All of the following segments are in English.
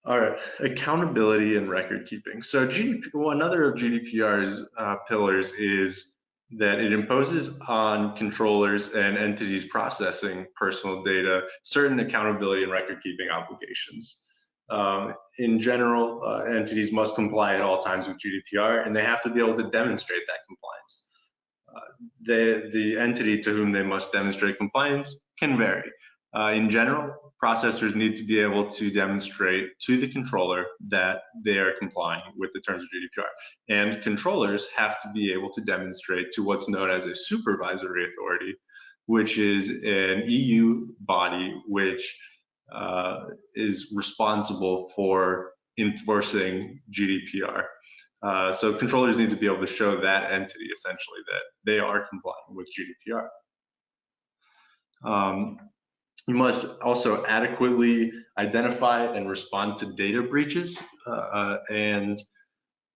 All right, accountability and record keeping. So another of GDPR's pillars is that it imposes on controllers and entities processing personal data certain accountability and record keeping obligations. In general, entities must comply at all times with GDPR, and they have to be able to demonstrate that compliance. The entity to whom they must demonstrate compliance can vary. In general, processors need to be able to demonstrate to the controller that they are complying with the terms of GDPR. And controllers have to be able to demonstrate to what's known as a supervisory authority, which is an EU body which is responsible for enforcing GDPR. So controllers need to be able to show that entity essentially that they are complying with GDPR. You must also adequately identify and respond to data breaches and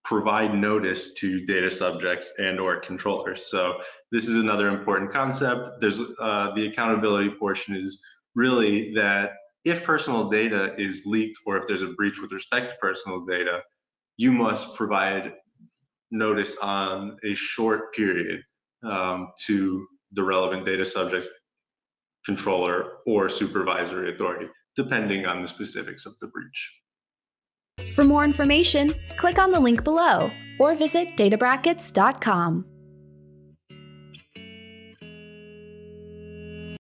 provide notice to data subjects and or controllers. So this is another important concept. There's the accountability portion is really that if personal data is leaked or if there's a breach with respect to personal data, you must provide notice on a short period to the relevant data subjects, controller, or supervisory authority, depending on the specifics of the breach. For more information, click on the link below or visit databrackets.com.